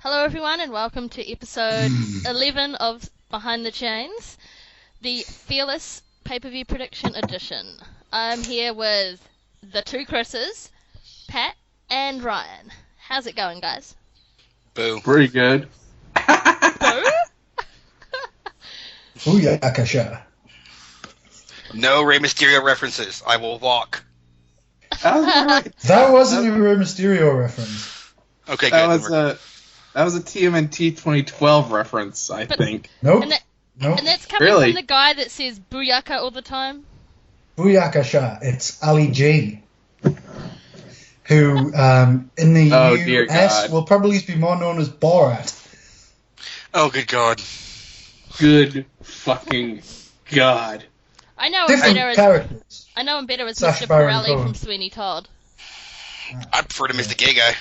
Hello everyone and welcome to episode 11 of Behind the Chains, the Fearless Pay-Per-View Prediction Edition. I'm here with the two Chris's, Pat and Ryan. How's it going, guys? Boo. Pretty good. Boo? Booyakasha. No Rey Mysterio references. I will walk. That wasn't a Rey Mysterio reference. Okay, That was a TMNT 2012 reference, I think. Nope. And that's coming Really? from the guy that says Booyaka all the time? Booyakasha. It's Ali G. Who, in the dear US, God. will probably be more known as Borat. Oh, good God. Good fucking God. I know him Different better as characters. Mr. Sacha Baron Pirelli Cohen. from Sweeney Todd. I prefer him as the gay guy.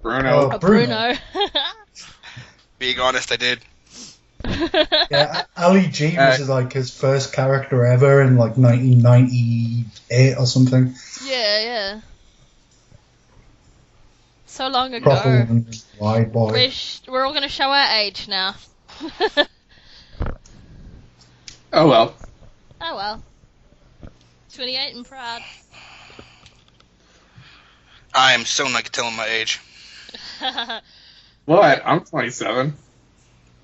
Bruno. Oh, Bruno. Being honest, I did. Yeah, Ali G was like his first character ever in like 1998 or something. Yeah. So long ago. Proper and wide boy. We're all going to show our age now. Oh well. Oh well. 28 and proud. I am so not telling my age. What? I'm 27.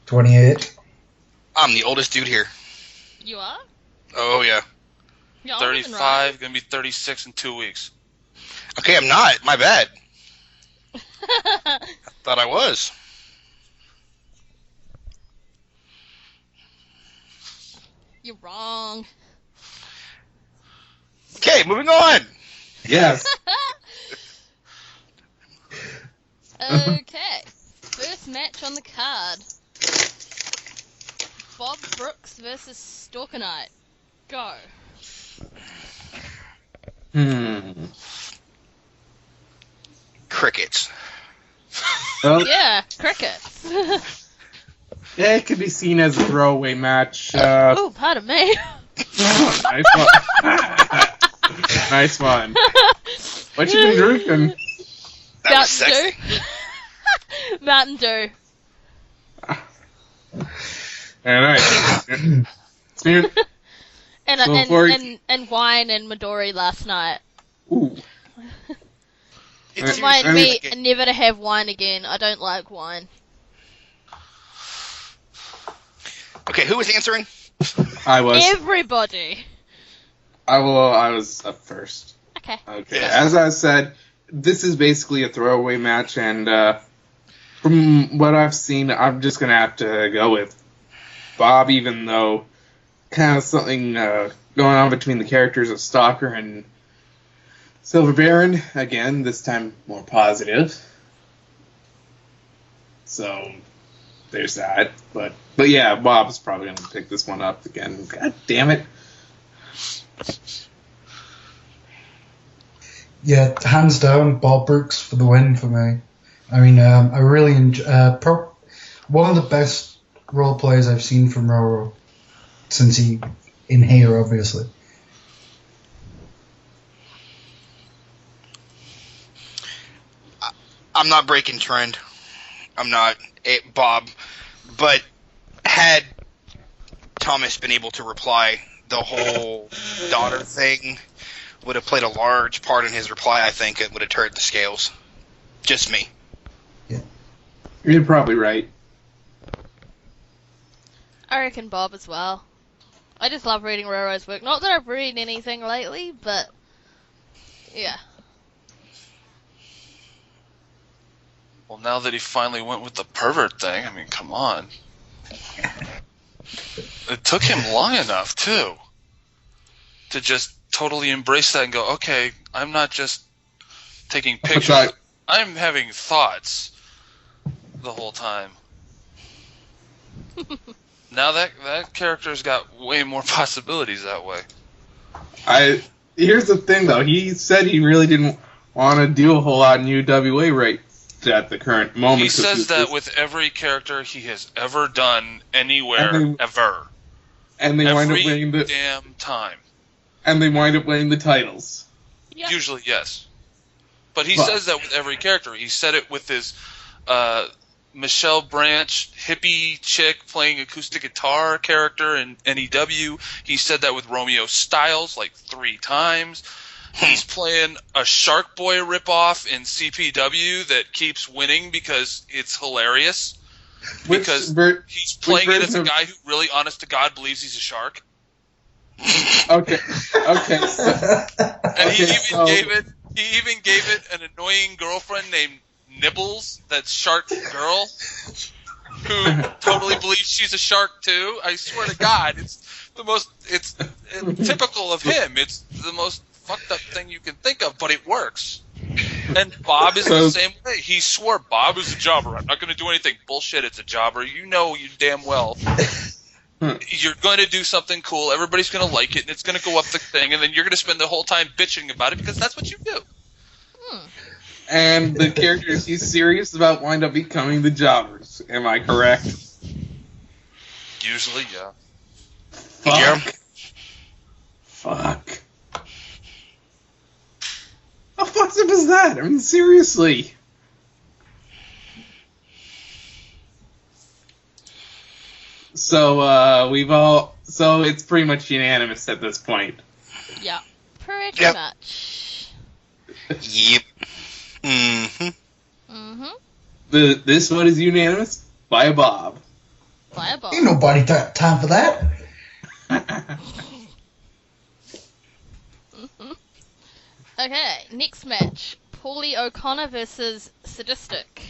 28. I'm the oldest dude here. You are? Oh, yeah. You're older than 35, gonna be 36 in 2 weeks. Okay, I'm not. My bad. Ryan. Thought I was. You're wrong. Okay, moving on. Yes. Okay. First match on the card. Bob Brooks versus Stalker Knight. Go. Crickets. Well, Yeah, crickets. yeah, it could be seen as a throwaway match. Oh, pardon me. Nice one. Nice one. What you been drinking? That was sexy. Mountain Dew. Alright. And wine and Midori last night. Ooh. It's Remind me seriously- never to have wine again. I don't like wine. Okay, who was answering? I was. Everybody. I was up first. Okay. Okay. Yes. As I said, this is basically a throwaway match, and from what I've seen, I'm just gonna have to go with Bob, even though kind of something going on between the characters of Stalker and Silver Baron. Again, this time more positive. So there's that. But yeah, Bob's probably gonna pick this one up again. God damn it. Yeah, hands down, Bob Brooks for the win for me. I mean, I really enjoy. One of the best role players I've seen from Roro since he in here, obviously. I'm not breaking trend. I'm not Bob. But had Thomas been able to reply, the whole daughter thing would have played a large part in his reply. I think it would have turned the scales. Just me. You're probably right. I reckon Bob as well. I just love reading Roro's work. Not that I've read anything lately, but yeah. Well, now that he finally went with the pervert thing, I mean, come on. It took him long enough, too, to just totally embrace that and go, okay, I'm not just taking pictures. I'm having thoughts the whole time. Now that character's got way more possibilities that way. Here's the thing, though. He said he really didn't want to do a whole lot in UWA right at the current moment. He says that with every character he has ever done anywhere, ever. And they wind up Every winning the damn time. and they wind up winning the titles. Yeah. Usually, yes. But he But- says that with every character. He said it with his Michelle Branch, hippie chick playing acoustic guitar character in NEW. He said that with Romeo Styles like 3 times. He's playing a Shark Boy ripoff in CPW that keeps winning because it's hilarious. Because he's playing it as a guy who really, honest to God, believes he's a shark. Okay. So, and he even gave it an annoying girlfriend named Nibbles, that shark girl, who totally believes she's a shark too. I swear to God, it's typical of him. It's the most fucked up thing you can think of, but it works. And Bob is the same way. He swore Bob is a jobber. I'm not going to do anything. Bullshit, it's a jobber. You know you damn well. You're going to do something cool. Everybody's going to like it, and it's going to go up the thing, and then you're going to spend the whole time bitching about it because that's what you do. And the characters he's serious about wind up becoming the jobbers. Am I correct? Usually, yeah. Fuck. How fucked up is that? I mean, seriously. So, so it's pretty much unanimous at this point. Yeah, pretty much. Yep. Mm-hmm. This one is unanimous by Bob. By Bob. Ain't nobody got time for that. Okay, next match. Paulie O'Connor versus Sadistic.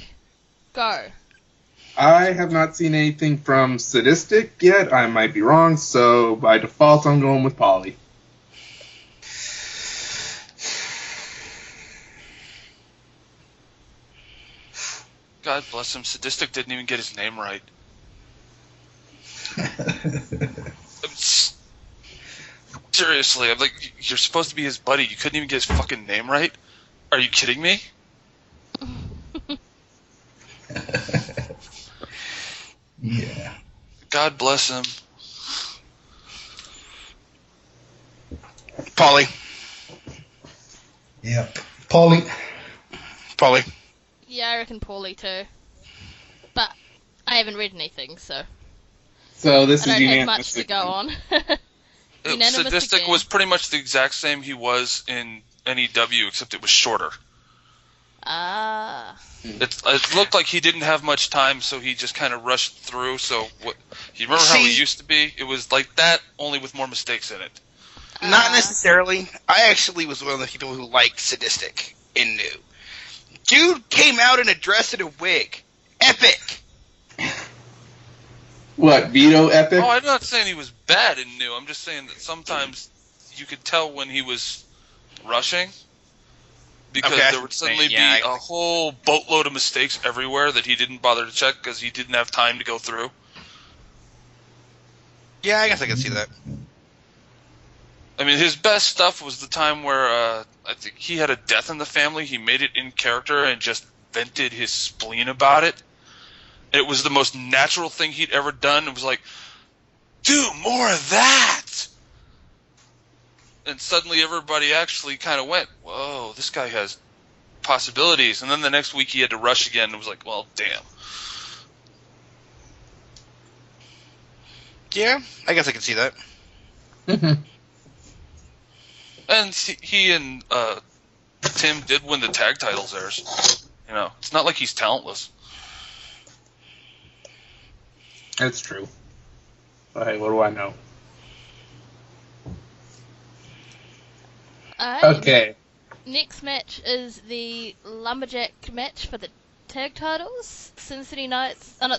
Go. I have not seen anything from Sadistic yet. I might be wrong, so by default I'm going with Paulie. God bless him. Sadistic didn't even get his name right. Seriously, I'm like, you're supposed to be his buddy. You couldn't even get his fucking name right? Are you kidding me? Yeah. God bless him. Paulie. Yep. Paulie. Yeah, I reckon Paulie too. But I haven't read anything, so This I is don't have unanimous. much to go on. Unanimous Sadistic again. was pretty much the exact same he was in NEW, except it was shorter. Ah. It looked like he didn't have much time, so he just kind of rushed through. So you remember how he used to be? It was like that, only with more mistakes in it. Not necessarily. I actually was one of the people who liked Sadistic in New. Dude came out in a dress and a wig. Epic. What, Vito Epic? Oh, I'm not saying he was bad in New. I'm just saying that sometimes you could tell when he was rushing. Because there would suddenly be a whole boatload of mistakes everywhere that he didn't bother to check because he didn't have time to go through. Yeah, I guess I can see that. I mean, his best stuff was the time where I think he had a death in the family. He made it in character and just vented his spleen about it. It was the most natural thing he'd ever done. It was like, do more of that! And suddenly everybody actually kind of went, whoa, this guy has possibilities. And then the next week he had to rush again and it was like, well, damn. Yeah, I guess I can see that. And he and Tim did win the tag titles there. You know, it's not like he's talentless. That's true. But hey, what do I know? Alright. Okay. Next match is the Lumberjack match for the tag titles. Sin City Knights. Oh, no,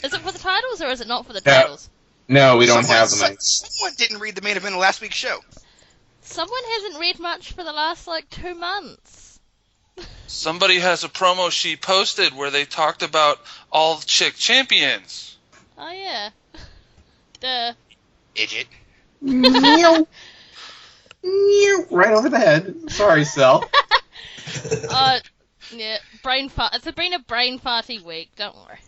is it for the titles or is it not for the titles? No, we don't have them. Someone didn't read the main event of last week's show. Someone hasn't read much for the last, 2 months. Somebody has a promo she posted where they talked about all chick champions. Oh, yeah. Duh. Idiot. Meow. Meow. Right over the head. Sorry, Sel. Yeah, brain fart. It's been a brain farty week, don't worry.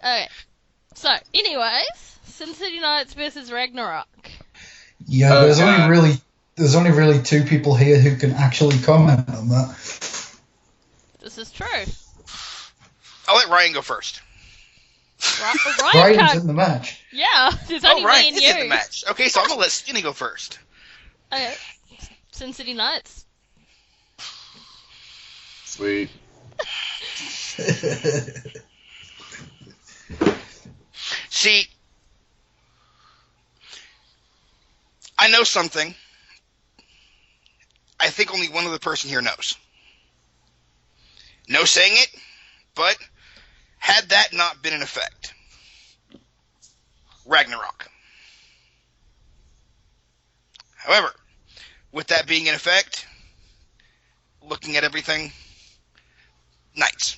Okay. So, anyways, Sin City Knights versus Ragnarok. Yeah, there's only really 2 people here who can actually comment on that. This is true. I'll let Ryan go first. Ryan Ryan's in the match. Yeah, there's only Ryan me and is you. in the match. Okay, so I'm gonna let Skinny go first. Okay. Sin City Knights. Sweet. See, I know something. I think only one other person here knows. No saying it, but had that not been in effect, Ragnarok. However, with that being in effect, looking at everything, Knights.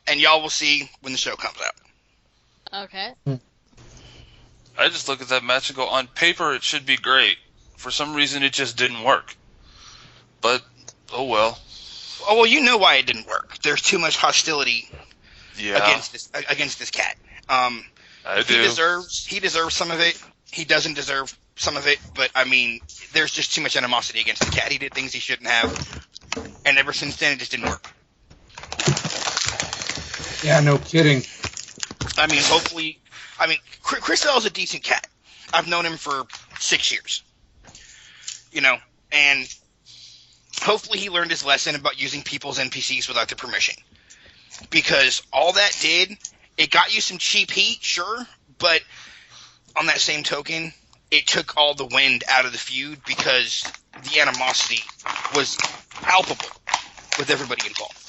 And y'all will see when the show comes out. Okay. I just look at that match and go, on paper it should be great. For some reason it just didn't work. But, oh well. Oh, well, you know why it didn't work. There's too much hostility Yeah, against this cat. I do. He deserves some of it. He doesn't deserve some of it, but I mean, there's just too much animosity against the cat. He did things he shouldn't have, and ever since then, it just didn't work. Yeah, no kidding. I mean, hopefully, Chris L is a decent cat. I've known him for 6 years. You know, and hopefully he learned his lesson about using people's NPCs without their permission. Because all that did, it got you some cheap heat, sure, but on that same token, it took all the wind out of the feud because the animosity was palpable with everybody involved.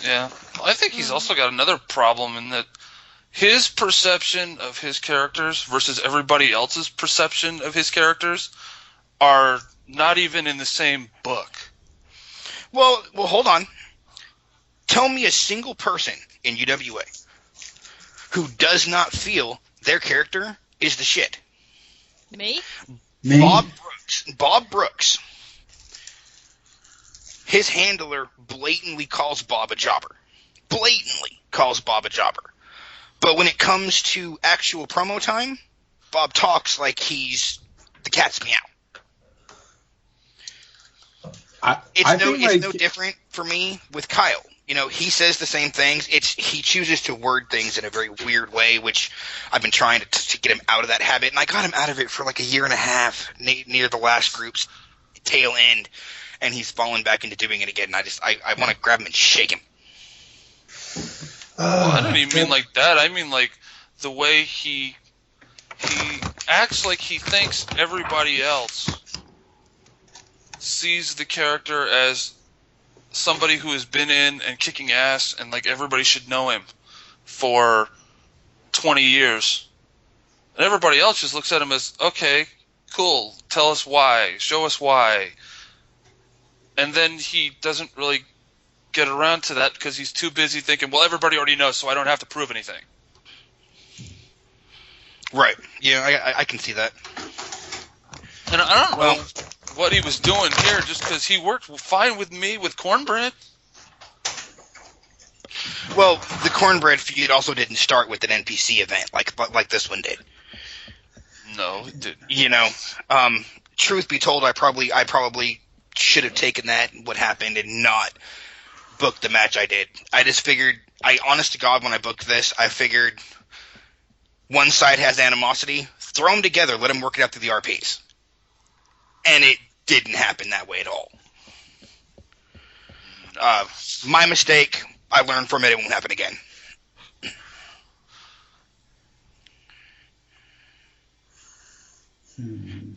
Yeah. I think he's also got another problem in that his perception of his characters versus everybody else's perception of his characters are not even in the same book. Well, hold on. Tell me a single person in UWA who does not feel their character is the shit. Me? Bob Brooks. His handler blatantly calls Bob a jobber. Blatantly calls Bob a jobber. But when it comes to actual promo time, Bob talks like he's the cat's meow. It's no different for me with Kyle. You know, he says the same things. He chooses to word things in a very weird way, which I've been trying to get him out of that habit. And I got him out of it for like a year and a half near the last group's tail end. And he's fallen back into doing it again. And I want to grab him and shake him. Well, I don't even mean like that. I mean like the way he acts like he thinks everybody else sees the character as somebody who has been in and kicking ass and like everybody should know him for 20 years. And everybody else just looks at him as, okay, cool, tell us why, show us why. And then he doesn't really get around to that because he's too busy thinking, well, everybody already knows, so I don't have to prove anything. Right. Yeah, I can see that. And I don't know what he was doing here just because he worked fine with me with Cornbread. Well, the Cornbread feud also didn't start with an NPC event like this one did. No, it didn't. You know, truth be told, I probably should have taken that, what happened, and not booked the match I did. I just figured, honest to God, when I booked this, I figured one side has animosity, throw them together, let them work it out through the RPs. And it didn't happen that way at all. My mistake. I learned from it. It won't happen again.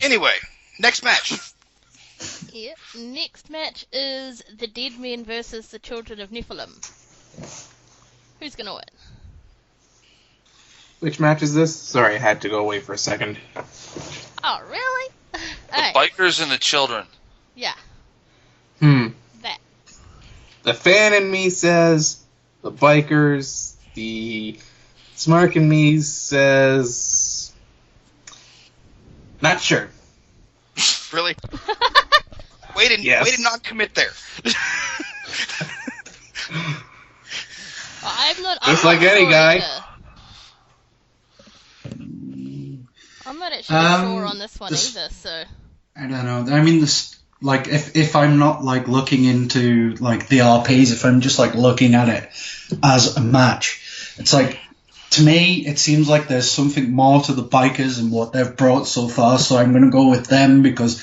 Anyway, next match. Yeah. Next match is the Dead Men versus the Children of Nephilim. Who's gonna win? Which match is this? Sorry, I had to go away for a second. Oh, really? The bikers and the children. Yeah. That. The fan in me says the bikers. The smark in me says not sure. Really? Way to not commit there. I'm not. Just like any guy. Either. I'm not actually sure on this one either. So I don't know. I mean, like if I'm not like looking into like the RPs, if I'm just like looking at it as a match, it's like to me it seems like there's something more to the bikers and what they've brought so far. So I'm going to go with them because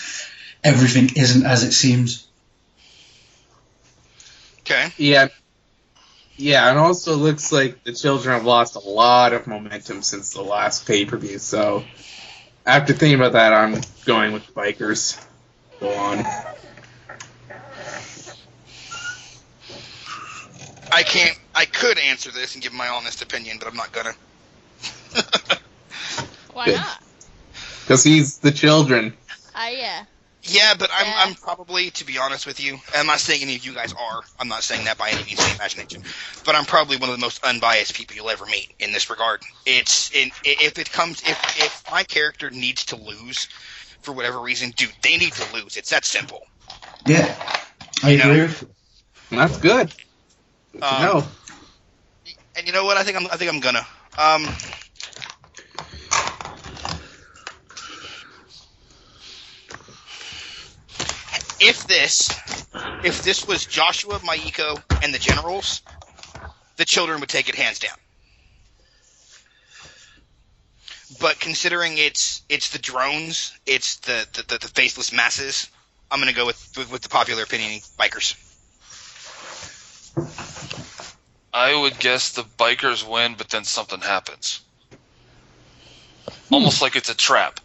everything isn't as it seems. Okay. Yeah. Yeah, and also looks like the children have lost a lot of momentum since the last pay-per-view, so after thinking about that, I'm going with the bikers. Go on. I could answer this and give my honest opinion, but I'm not gonna. Why not? Because he's the children. Yeah. Yeah, but I'm probably, to be honest with you, I'm not saying any of you guys are. I'm not saying that by any means of the imagination. But I'm probably one of the most unbiased people you'll ever meet in this regard. If my character needs to lose for whatever reason, dude, they need to lose. It's that simple. Yeah, I agree with you. That's good. No. And you know what? I think I'm gonna. If this was Joshua, Maiko, and the Generals, the children would take it hands down. But considering it's the drones, it's the faceless masses, I'm gonna go with the popular opinion, bikers. I would guess the bikers win, but then something happens. Almost like it's a trap.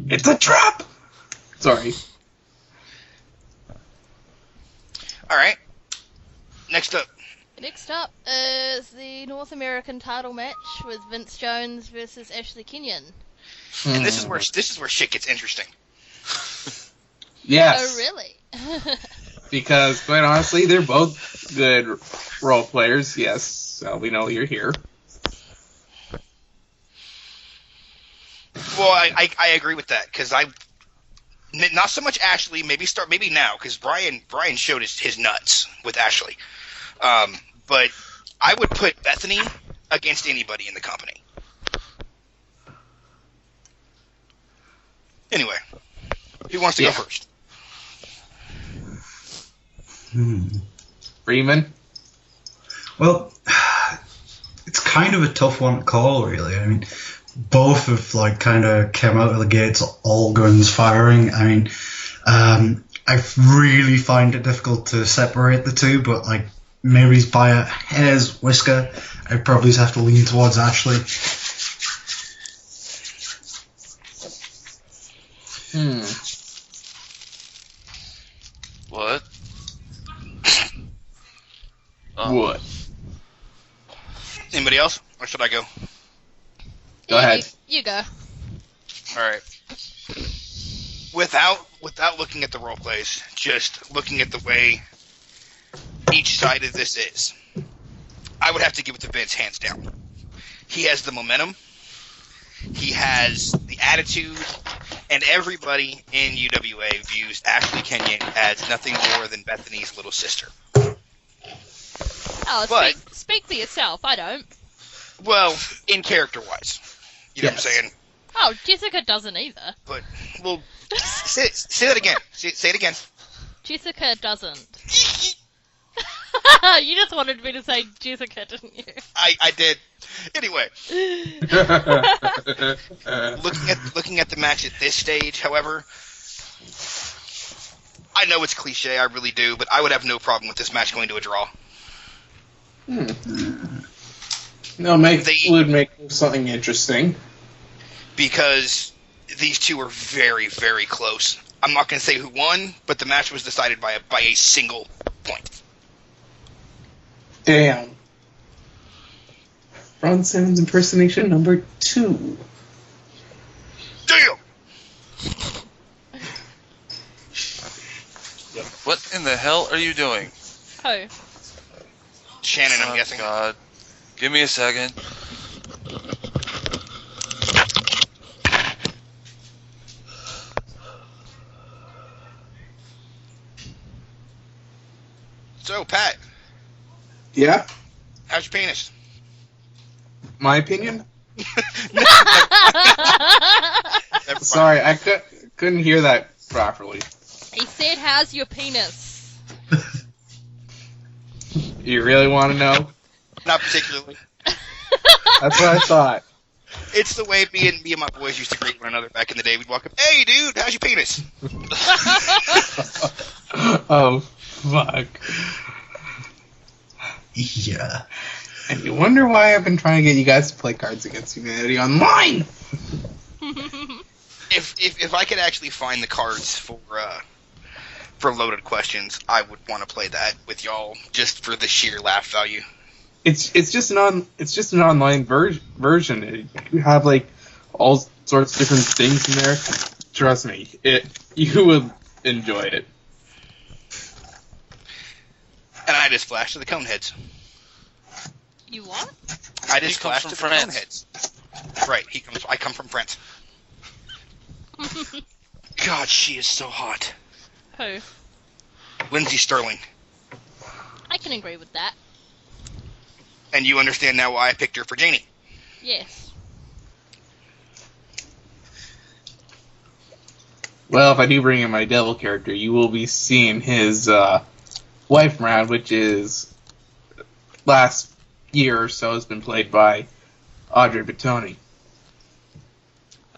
It's a trap! Sorry. All right. Next up is the North American title match with Vince Jones versus Ashley Kenyon. And this is where shit gets interesting. Yes. Oh, really? Because, quite honestly, they're both good role players. Yes, so we know you're here. Well, I agree with that, because not so much Ashley, maybe now, because Brian showed his nuts with Ashley. But I would put Bethany against anybody in the company. Anyway, who wants to go first? Freeman? Well, it's kind of a tough one to call, really. I mean, both have like kind of came out of the gates all guns firing. I mean, I really find it difficult to separate the two, but like maybe by a hair's whisker, I'd probably have to lean towards Ashley. What? What? Anybody else, or should I go? Go ahead. You go. All right. Without looking at the role plays, just looking at the way each side of this is, I would have to give it to Vince hands down. He has the momentum, he has the attitude, and everybody in UWA views Ashley Kenyon as nothing more than Bethany's little sister. Oh, But- speak for yourself. I don't. Well, in character-wise. You know what I'm saying? Oh, Jessica doesn't either. But, well, say that again. Say it again. Jessica doesn't. You just wanted me to say Jessica, didn't you? I did. Anyway, looking at the match at this stage, however, I know it's cliche, I really do, but I would have no problem with this match going to a draw. No, would make something interesting. Because these two are very, very close. I'm not going to say who won, but the match was decided by a single point. Damn. Ron Simmons impersonation number 2. Damn! What in the hell are you doing? Oh. Shannon, I'm Oh, guessing. God. Give me a second. So, Pat, Yeah? how's your penis? My opinion? Never mind. Sorry, I couldn't hear that properly. He said, "How's your penis?" You really want to know? Not particularly. That's what I thought. It's the way me and my boys used to greet one another back in the day. We'd walk up, "Hey, dude, how's your penis?" Oh, fuck. Yeah. And you wonder why I've been trying to get you guys to play Cards Against Humanity online. If I could actually find the cards for loaded questions, I would want to play that with y'all just for the sheer laugh value. It's just an online version. You have like all sorts of different things in there. Trust me, you will enjoy it. And I just flashed to the Coneheads. You what? I just He comes flashed to from the France. Coneheads. Right, I come from France. God, she is so hot. Who? Lindsay Sterling. I can agree with that. And you understand now why I picked her for Janie. Yes. Well, if I do bring in my devil character, you will be seeing his wife round, which is last year or so has been played by Audrey Batoni.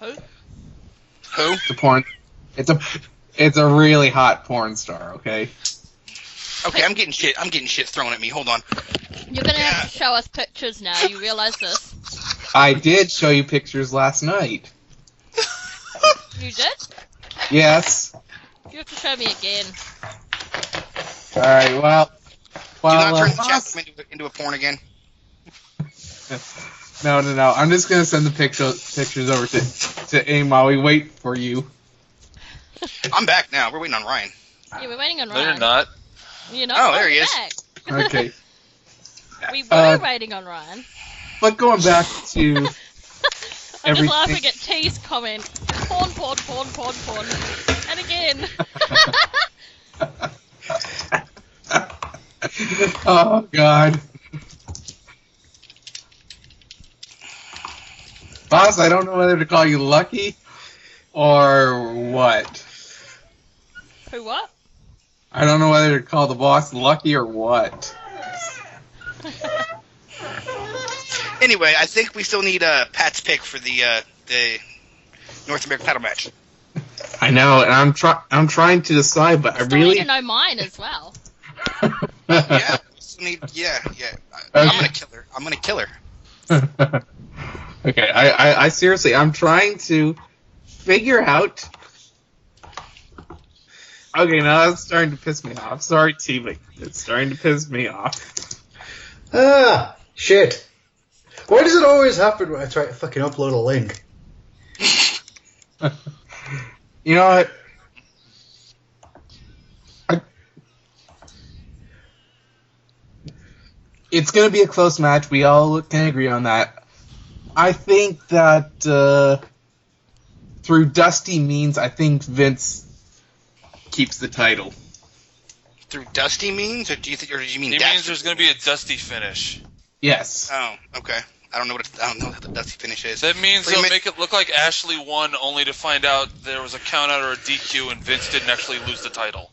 Who? Who? It's a really hot porn star. Okay. Okay, I'm getting shit thrown at me. Hold on. You're gonna have to show us pictures now. You realize this? I did show you pictures last night. You did? Yes. You have to show me again. All right. Well. Do not turn the Boss- chat room into a porn again. No. I'm just gonna send the pictures over to AIM while we wait for you. I'm back now. We're waiting on Ryan. Yeah, we're waiting on No, Ryan. you're not. You're not. Oh, there he We're is. back. Okay. We were waiting on Ryan. But going back to I'm just everything. laughing at T's comment. Porn. And again. Oh God. Boss, I don't know whether to call you lucky or what. Who what? I don't know whether to call the boss lucky or what. Anyway, I think we still need Pat's pick for the North American title match. I know, and I'm trying to decide, but I Still really need to know mine as well. Yeah, we still need. Yeah. I'm gonna kill her. Okay, I seriously, I'm trying to figure out. Okay, now that's starting to piss me off. Sorry, T, but it's starting to piss me off. Ah, shit. Why does it always happen when I try to fucking upload a link? You know what? It's going to be a close match. We all can agree on that. I think that through dusty means, I think Vince keeps the title. Through dusty means, or do you mean? It dastardly? means there's going to be a dusty finish. Yes. Oh, okay. I don't know what the dusty finish is. That means What do you they'll mean? make it look like Ashley won, only to find out there was a count out or a DQ, and Vince didn't actually lose the title.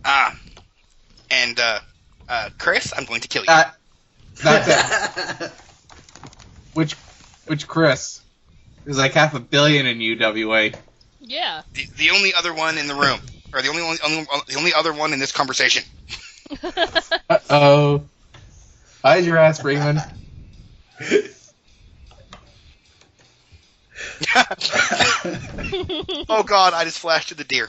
And Chris, I'm going to kill you. That's it. Which Chris? There's like $500 million in UWA. Yeah. The only other one in the room, or the only other one in this conversation. Uh-oh. Hide your ass, Freeman. Oh God, I just flashed to the deer.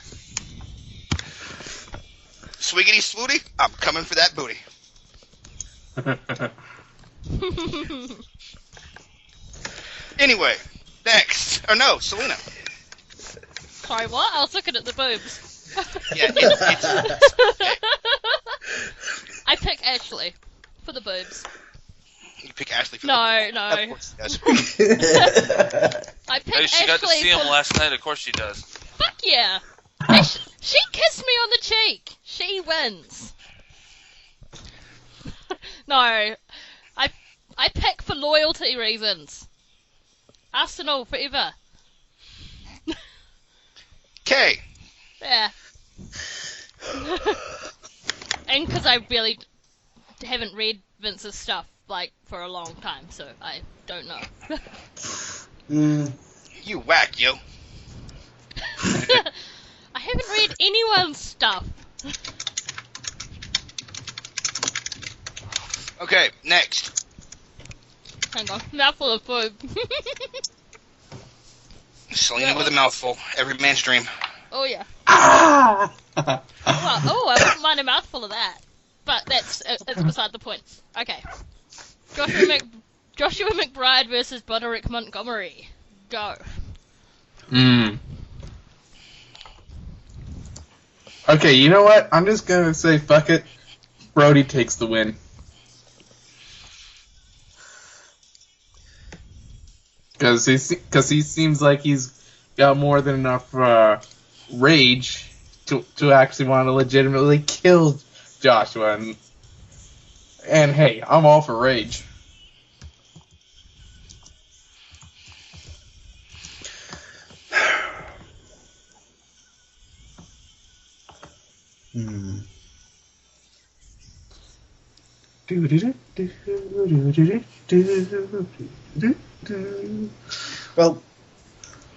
Swiggity swooty, I'm coming for that booty. Anyway, next. Or no, Selena. Sorry, what? I was looking at the boobs. Yeah, it's okay. I pick Ashley for the boobs. You pick Ashley for No. Of course he does. I pick Hey, she got to Ashley see him for... last night, of course she does. Fuck yeah! Hey, she kissed me on the cheek. She wins. No, I pick for loyalty reasons. Arsenal forever. Okay. Yeah. And because I really haven't read Vince's stuff, like, for a long time, so I don't know. You whack, yo. I haven't read anyone's stuff. Okay, next. Hang on, mouthful of food. Selena with a mouthful. Every man's dream. Oh, yeah. Ah! Well, I wouldn't mind a mouthful of that. But it's beside the point. Okay. Joshua McBride versus Broderick Montgomery. Go. Okay, you know what? I'm just gonna say fuck it. Brody takes the win. Because he seems like he's got more than enough rage to actually want to legitimately kill Joshua. And hey, I'm all for rage. Well,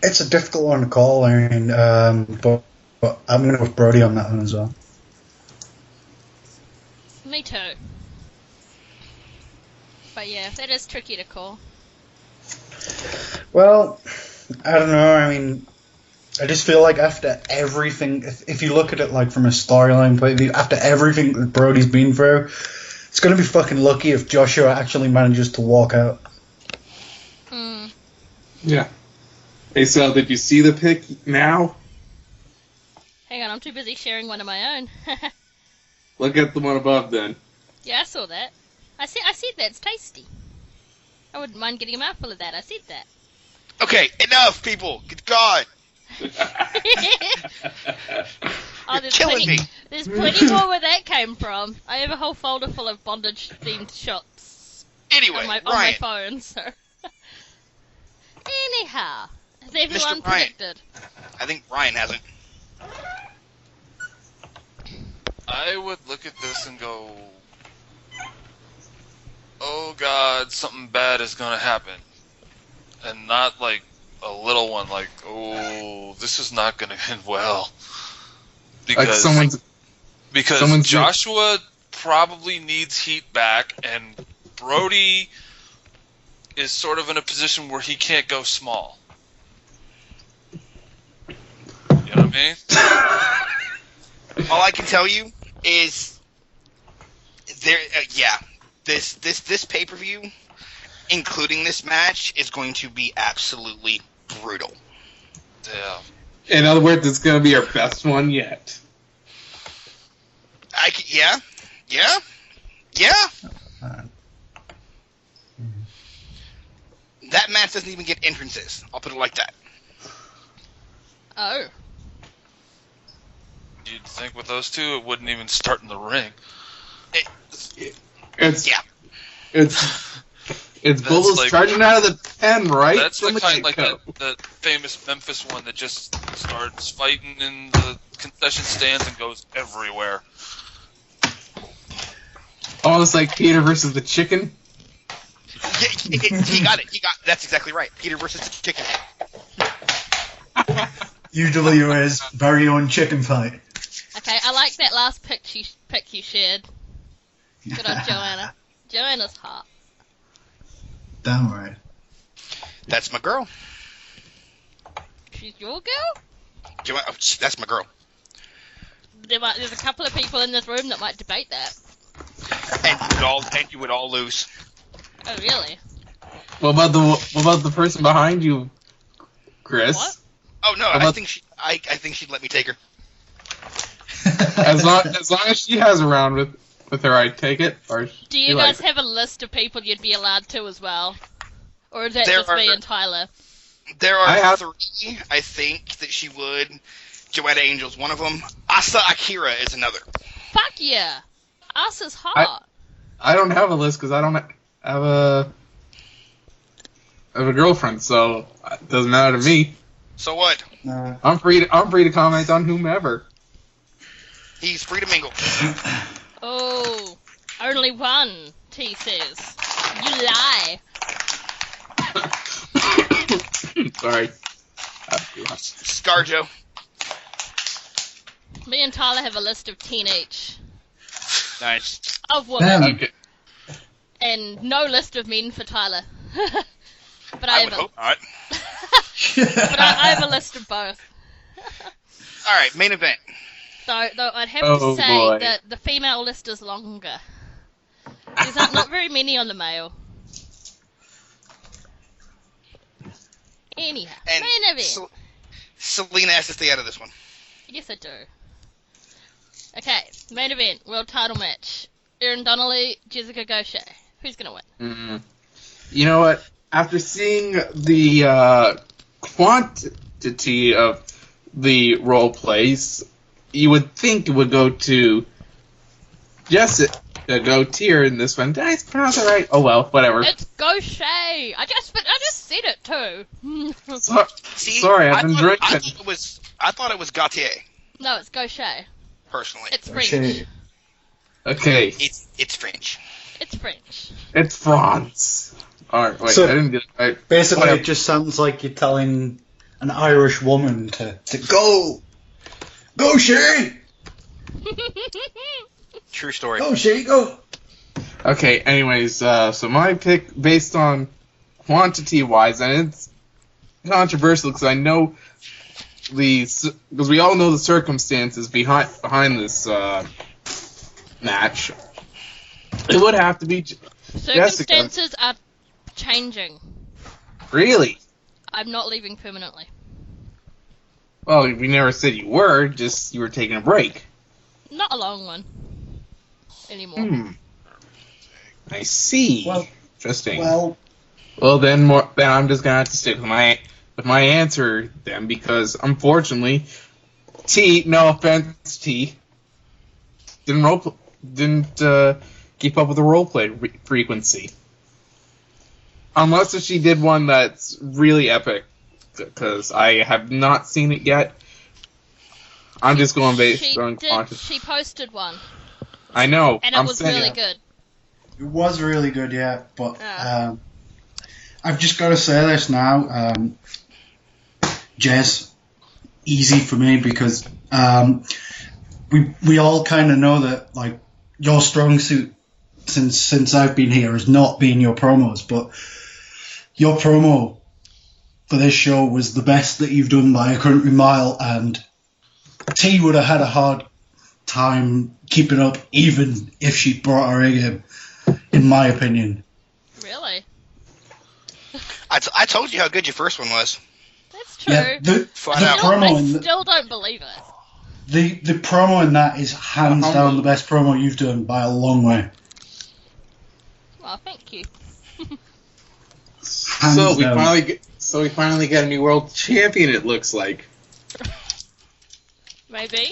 it's a difficult one to call, but I'm going to go with Brody on that one as well. Me too. But yeah, that is tricky to call. Well, I don't know. I mean, I just feel like after everything, if you look at it like from a storyline point of view, after everything that Brody's been through, it's going to be fucking lucky if Joshua actually manages to walk out. Yeah. Hey, so did you see the pic now? Hang on, I'm too busy sharing one of my own. Look at the one above then. Yeah, I saw that. I said that, it's tasty. I wouldn't mind getting a mouthful of that, I said that. Okay, enough, people. Good God. Oh, there's plenty more where that came from. I have a whole folder full of bondage-themed shots Anyway, on my Ryan. phone, so... Anyhow, has everyone Mr. Ryan. predicted? I think Ryan hasn't. I would look at this and go, oh God, something bad is going to happen. And not like a little one, like, oh, this is not going to end well. Because, someone's Joshua probably needs heat back, and Brody is sort of in a position where he can't go small. You know what I mean? All I can tell you is this pay-per-view, including this match, is going to be absolutely brutal. Yeah. In other words, it's going to be our best one yet. Yeah. That match doesn't even get entrances. I'll put it like that. Oh. You'd think with those two, it wouldn't even start in the ring. It's That's bullets like- charging out of the pen, right? That's From the kind like get-go. the famous Memphis one that just starts fighting in the concession stands and goes everywhere. Almost like Peter versus the chicken. He got it. That's exactly right. Peter versus the chicken. UWA's very own chicken fight. Okay, I like that last pic you shared. Good on Joanna. Joanna's hot. Damn right. That's my girl. She's your girl? Joanna, that's my girl. There's a couple of people in this room that might debate that. And you would all lose. Oh, really? What about the person behind you, Chris? What? Oh no, I think she'd let me take her. As long as she has around with her, I'd take it. Or Do you guys have a list of people you'd be allowed to as well? Or is that just me and Tyler? There are three, I think, that she would. Joanna Angel's one of them. Asa Akira is another. Fuck yeah! Asa's hot. I don't have a list because I don't have a girlfriend, so it doesn't matter to me. So what? I'm free to comment on whomever. He's free to mingle. Oh, only one, T says. You lie. Sorry. Scarjo. Me and Tyler have a list of 10 each. Nice. Of women. Okay. And no list of men for Tyler. But I would hope not. But I have a list of both. Alright, main event. Though I'd have to say boy. that the female list is longer. There's not very many on the male. Anyhow, And main event. Selena has to stay out of this one. Yes, I do. Okay, main event, world title match. Erin Donnelly, Jessica Gaucher. Who's gonna win? You know what? After seeing the quantity of the role plays, you would think it would go to Jessica Gautier in this one. Did I pronounce it right? Oh well, whatever. It's Gaucher. I just said it too. See, Sorry, I've been drinking. I thought it was Gautier, No, it's Gaucher. personally. It's French. Okay. Okay, It's French. It's French. it's France. Alright, wait, So- I didn't get it right. Basically, Whatever. it just sounds like you're telling an Irish woman to go. Go, Sherry! True story. Go, Sherry, go! Okay, anyways, so my pick, based on quantity-wise, and it's controversial because I know because we all know the circumstances behind this match. It would have to be Circumstances are changing. Really? I'm not leaving permanently. Well, we never said you were, just you were taking a break. Not a long one. Anymore. I see. Well- Interesting. Well, Then I'm just gonna have to stick with my answer then, because unfortunately, T, no offense, T, didn't keep up with the roleplay frequency. Unless if she did one that's really epic, because I have not seen it yet. I'm just going based on quantity. She posted one, I know. and it was really good. it was really good, yeah, but Yeah. I've just got to say this now. Jess, easy for me because we all kind of know that like your strong suit since I've been here has not been your promos, but your promo for this show was the best that you've done by a country mile, and T would have had a hard time keeping up even if she brought her A game, in my opinion. Really? I told you how good your first one was. That's true. Yeah, the Flat out. promo I in the, still don't believe it. the promo in that is hands down the best promo you've done by a long way. Well, thank you. Hands So we down. finally get a new world champion. It looks like. Maybe.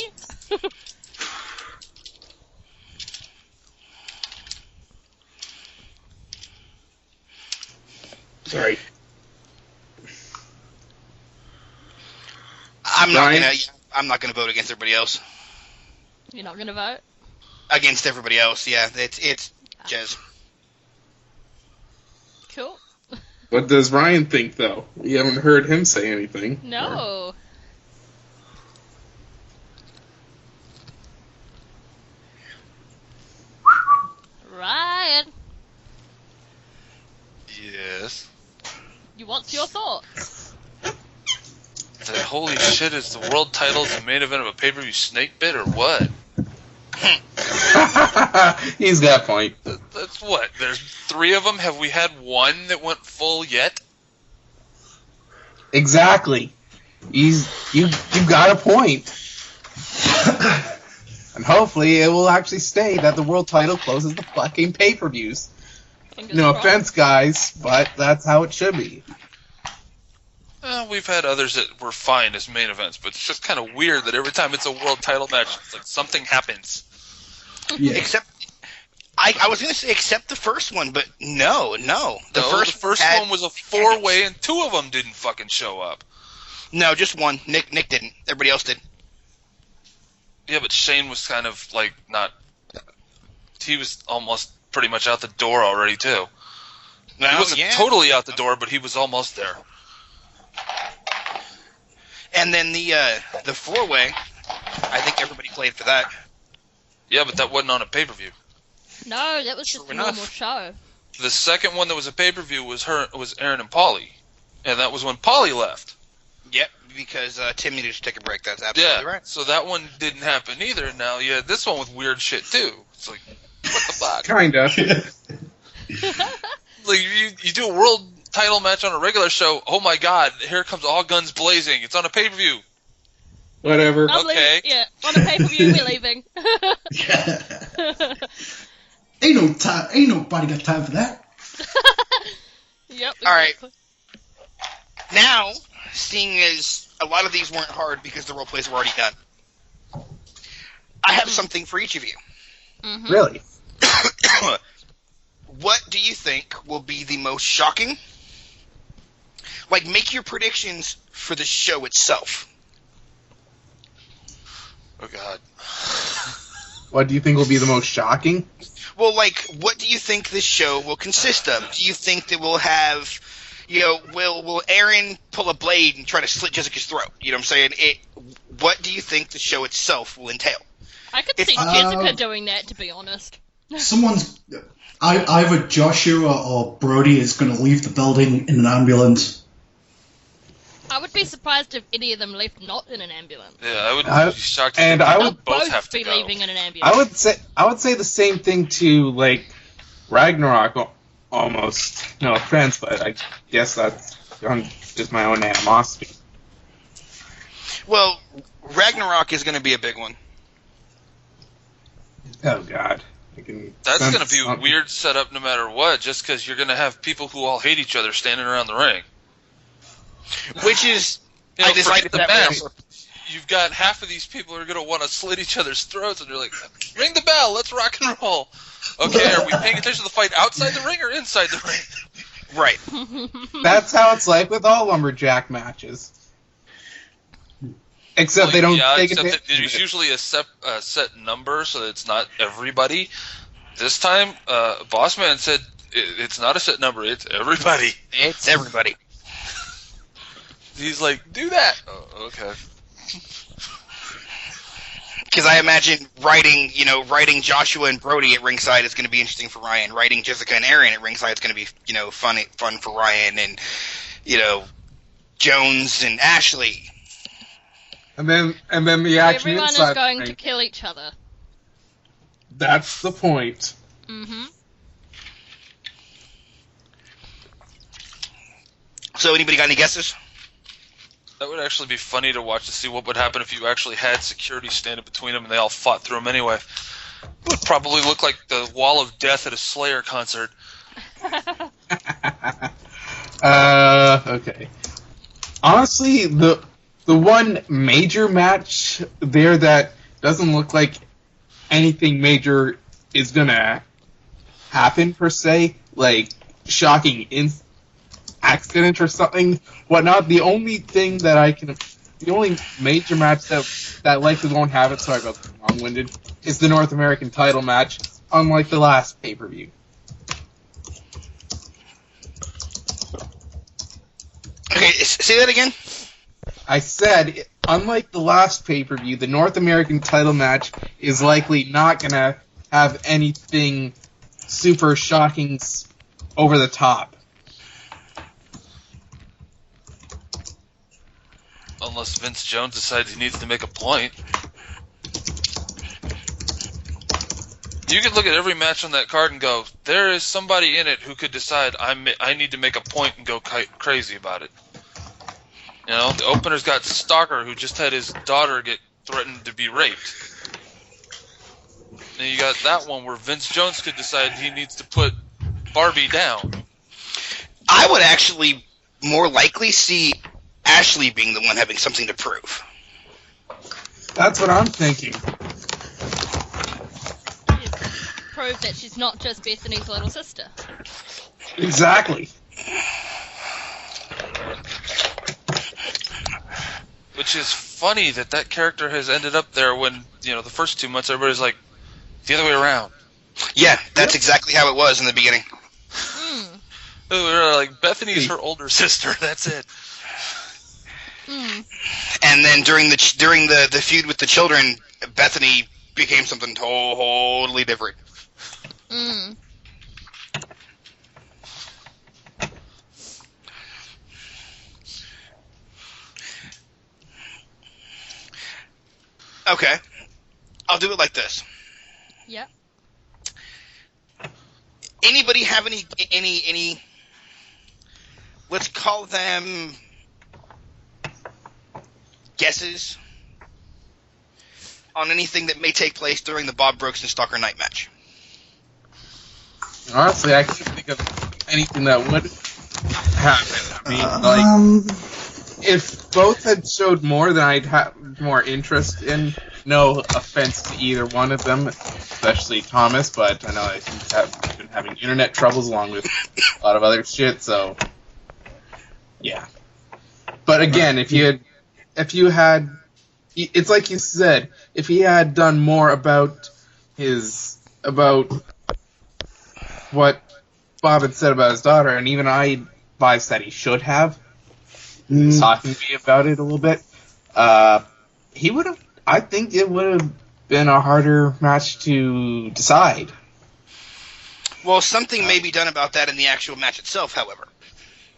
Sorry. I'm Ryan? not gonna vote against everybody else. You're not gonna vote? Against everybody else, yeah. It's Jez. Cool. What does Ryan think, though? We haven't heard him say anything. No. Ryan, Yes. what's your thoughts? Holy shit, is the world title the main event of a pay-per-view snake bit or what? He's got a point. That's what? There's 3 of them? Have we had one that went full yet? Exactly. You got a point. And hopefully it will actually stay that the world title closes the fucking pay-per-views. Fingers No crossed. offense, guys, but that's how it should be. We've had others that were fine as main events, but it's just kind of weird that every time it's a world title match, it's like something happens. Yeah. Except, I was gonna say except the first one, but no. The The first first had- one was a 4-way and 2 of them didn't fucking show up. No, just one. Nick didn't. Everybody else did. Yeah, but Shane was kind of like not. He was almost pretty much out the door already too. No, He wasn't totally out the door, but he was almost there. And then the 4-way, I think everybody played for that. Yeah, but that wasn't on a pay-per-view. No, that was just a normal show. The second one that was a pay-per-view was Aaron and Paulie, and that was when Paulie left. Yep, because Tim needed to take a break. That's absolutely right. So that one didn't happen either. Now you had this one with weird shit too. It's like, what the fuck? Kinda. Like you do a world title match on a regular show. Oh my god, here comes all guns blazing. It's on a pay-per-view. Whatever. I'm Okay. leaving. Yeah, on a pay-per-view, we're leaving. Yeah. Ain't no time. Ain't nobody got time for that. Yep. All right. Exactly. Now, seeing as a lot of these weren't hard because the role plays were already done, I have something for each of you. Mhm. Really? What do you think will be the most shocking? Like, make your predictions for the show itself. Oh god. What do you think will be the most shocking? Well, like, what do you think this show will consist of? Do you think that we'll have, will Aaron pull a blade and try to slit Jessica's throat? You know what I'm saying? What do you think the show itself will entail? I could see Jessica doing that, to be honest. Someone's either Joshua or Brody is going to leave the building in an ambulance. I would be surprised if any of them left not in an ambulance. Yeah, I would be shocked. And if I they would both have to be go. leaving in an ambulance. I would say the same thing to like Ragnarok almost. No offense, but I guess that's just my own animosity. Well, Ragnarok is going to be a big one. Oh God. That's going to be a weird setup no matter what, just because you're going to have people who all hate each other standing around the ring. Which is, I decided the that match. way. You've got half of these people who are going to want to slit each other's throats, and they're like, ring the bell, let's rock and roll. Okay, are we paying attention to the fight outside the ring or inside the ring? Right. That's how it's like with all lumberjack matches. Except they don't take except it. that there's usually a set number, so that it's not everybody. This time, Bossman said it's not a set number, it's everybody. It's everybody. He's like, do that. Oh, okay. Because I imagine writing Joshua and Brody at ringside is going to be interesting for Ryan. Writing Jessica and Aaron at ringside is going to be, fun for Ryan, and Jones and Ashley. And then the action Everyone inside is going the to ring. kill each other. That's the point. Mm-hmm. So, anybody got any guesses? That would actually be funny to watch to see what would happen if you actually had security standing between them and they all fought through them anyway. It would probably look like the wall of death at a Slayer concert. Okay. Honestly, the one major match there that doesn't look like anything major is gonna happen per se, like shocking accident or something, whatnot. The only major match that likely won't have it, sorry about the long-winded, is the North American title match, unlike the last pay-per-view. Okay, say that again. I said, unlike the last pay-per-view, the North American title match is likely not gonna have anything super shocking over the top. Unless Vince Jones decides he needs to make a point. You could look at every match on that card and go, there is somebody in it who could decide I need to make a point and go crazy about it. You know, the opener's got Stalker, who just had his daughter get threatened to be raped. And you got that one where Vince Jones could decide he needs to put Barbie down. I would actually more likely see Ashley being the one having something to prove. That's what I'm thinking. Prove that she's not just Bethany's little sister. Exactly. Which is funny that character has ended up there when, the first 2 months everybody's like, the other way around. Yeah, that's exactly how it was in the beginning. We were like, Bethany's her older sister, that's it. And then during the feud with the children, Bethany became something totally different. Okay, I'll do it like this. Yep. Anybody have any? Let's call them guesses on anything that may take place during the Bob Brooks and Stalker Knight match. Honestly, I can't think of anything that would happen. I mean, if both had showed more, then I'd have more interest in. No offense to either one of them, especially Thomas, but I know he's been having internet troubles along with a lot of other shit, so yeah. But again, if you had, it's like you said, if he had done more about what Bob had said about his daughter, and even I advised that he should have, talking to me about it a little bit, he would have. I think it would have been a harder match to decide. Well, something may be done about that in the actual match itself, however.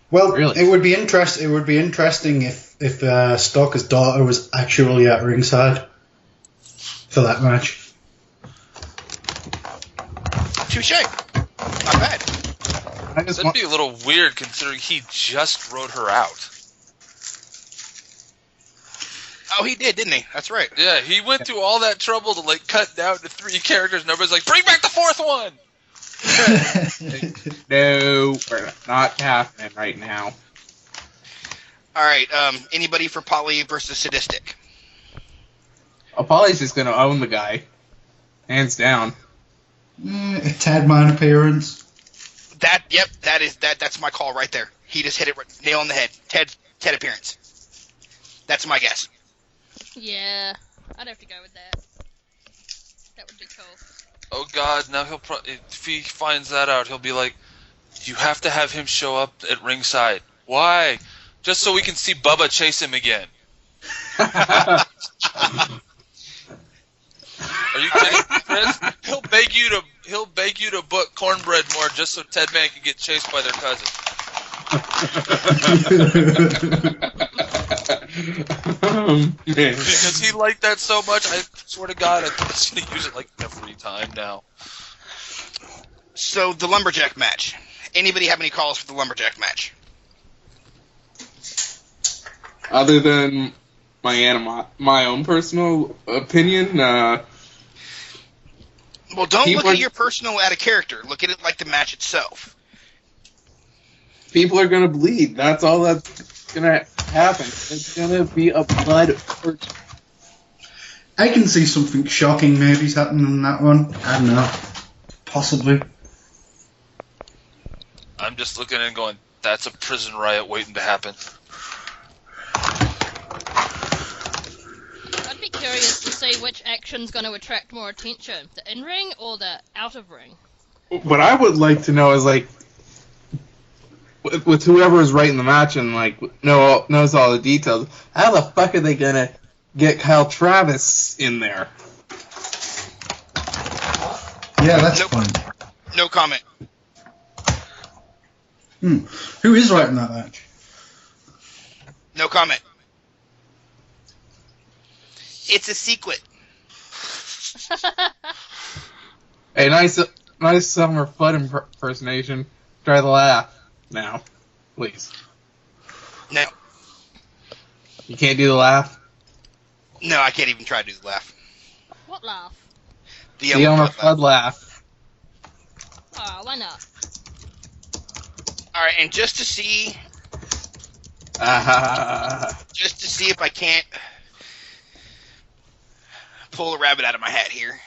Well, Really? it would be interesting if Stalker's daughter was actually at ringside for that match. Touche. Not bad. That'd be a little weird considering he just wrote her out. Oh, he did, didn't he? That's right. Yeah, he went through all that trouble to cut down to 3 characters, and everybody's like, bring back the 4th one! No, we're not happening right now. All right, anybody for Polly versus Sadistic? Oh, Polly's just gonna own the guy. Hands down. A tad man appearance. That's my call right there. He just hit it nail on the head. Ted appearance. That's my guess. Yeah, I'd have to go with that. That would be cool. Oh God! Now if he finds that out, he'll be like, "You have to have him show up at ringside. Why? Just so we can see Bubba chase him again." Are you kidding, Chris? He'll beg you to book Cornbread more just so Ted Man can get chased by their cousin. Because he liked that so much, I swear to God, he's going to use it every time now. So, the Lumberjack match. Anybody have any calls for the Lumberjack match? Other than my own personal opinion, well, don't look at your personal out of character. Look at it like the match itself. People are gonna bleed. That's all that's gonna happen. It's gonna be a blood orgy. I can see something shocking maybe happening in that one. I don't know. Possibly. I'm just looking and going, that's a prison riot waiting to happen. I'd be curious to see which action's going to attract more attention, the in-ring or the out-of-ring. What I would like to know is, with whoever is writing the match and, knows all the details, how the fuck are they gonna get Kyle Travis in there? Yeah, that's fun. No comment. Who is writing that match? No comment. It's a secret. Hey, nice Summer Flood impersonation. Try the laugh now, please. No. You can't do the laugh? No, I can't even try to do the laugh. What laugh? The Elmer Flood laugh. Oh, why not? Alright, and just to see if I can't pull a rabbit out of my hat here.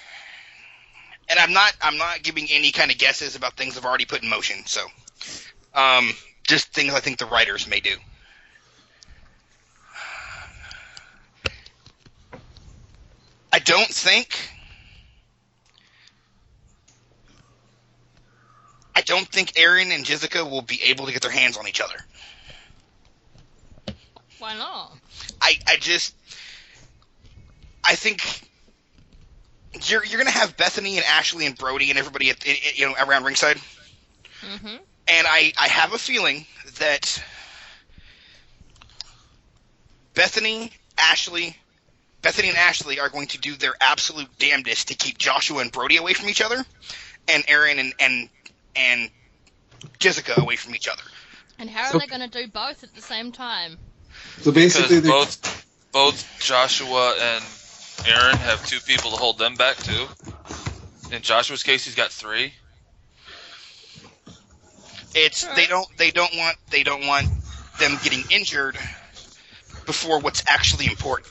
And I'm not giving any kind of guesses about things I've already put in motion, so just things I think the writers may do. don't think Aaron and Jessica will be able to get their hands on each other. Why not? I think you're gonna have Bethany and Ashley and Brody and everybody around ringside. Mm-hmm. And I have a feeling that Bethany and Ashley are going to do their absolute damnedest to keep Joshua and Brody away from each other, and Aaron and Jessica away from each other. And how are they going to do both at the same time? So basically, because both Joshua and Aaron have 2 people to hold them back too. In Joshua's case, he's got 3. It's they don't want them getting injured before what's actually important,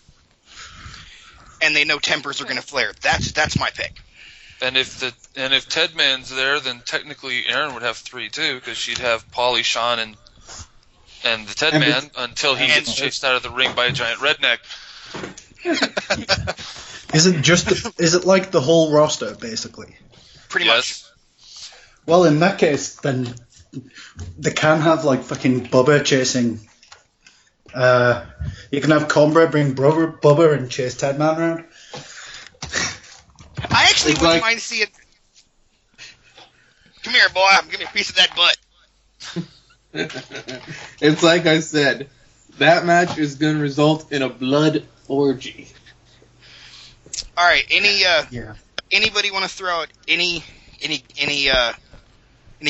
and they know tempers are going to flare. That's my pick. And if Ted Man's there, then technically Aaron would have 3 too, because she'd have Paulie, Sean, and the Ted Man until he gets chased out of the ring by a giant redneck. Is it like the whole roster basically? Pretty much. Well, in that case, then they can have like fucking Bubba chasing. You can have Combra bring Bubba and chase Ted Man around. I actually wouldn't mind seeing. Come here, boy. Give me a piece of that butt. It's like I said, that match is going to result in a blood orgy. All right. Anybody want to throw out any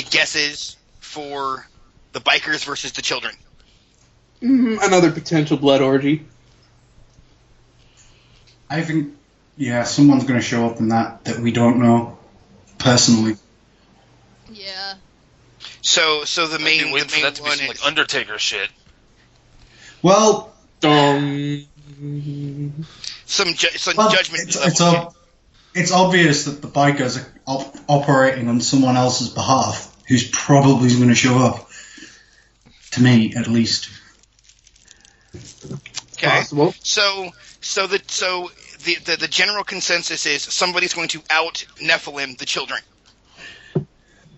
guesses for the bikers versus the children? Another potential blood orgy. I think, someone's going to show up in that we don't know, personally. Yeah. So the main for that to be one some, is like Undertaker shit. Well, Dong. some well, judgment. it's obvious that the bikers are operating on someone else's behalf, who's probably going to show up. To me, at least. Okay. Possible. So the general consensus is somebody's going to out Nephilim the children.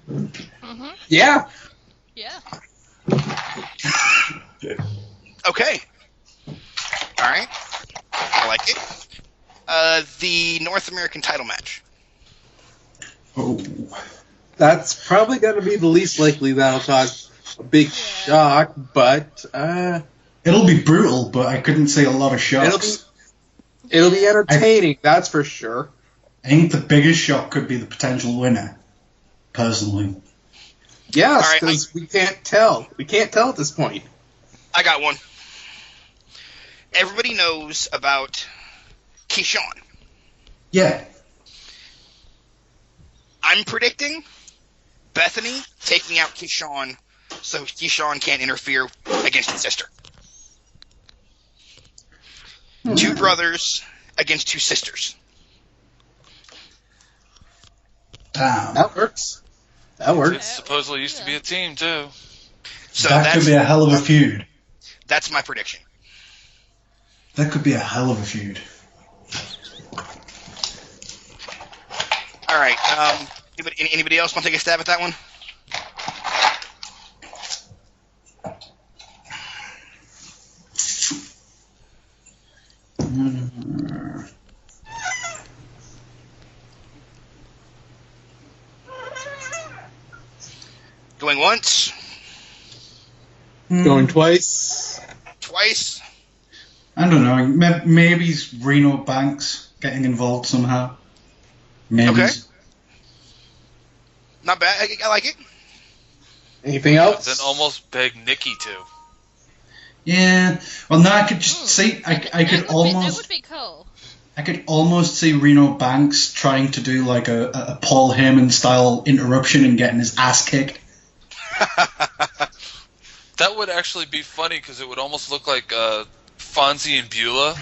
Mm-hmm. Yeah. Yeah. Okay. All right. I like it. The North American title match. Oh. That's probably going to be the least likely that'll cause a big shock, but It'll be brutal, but I couldn't say a lot of shocks. it'll be entertaining, that's for sure. I think the biggest shock could be the potential winner, personally. Yes, All right, because we can't tell. We can't tell at this point. I got one. Everybody knows about Keyshawn. Yeah. I'm predicting Bethany taking out Keyshawn so Keyshawn can't interfere against his sister. 2 brothers against 2 sisters. Damn. That works. That It works. supposedly used to be a team too. So That could be a hell of a feud. That's my prediction. That could be a hell of a feud. All right. Anybody else want to take a stab at that one? Going once, Going twice. twice. I don't know. Maybe Reno Banks getting involved somehow. Maybe. Okay. Not bad. I like it. Anything else? Then almost beg Nikki to. Yeah. Well, no, I could just see. I could That almost. would be cool. I could almost see Reno Banks trying to do like a Paul Heyman style interruption and getting his ass kicked. That would actually be funny because it would almost look like Fonzie and Beulah.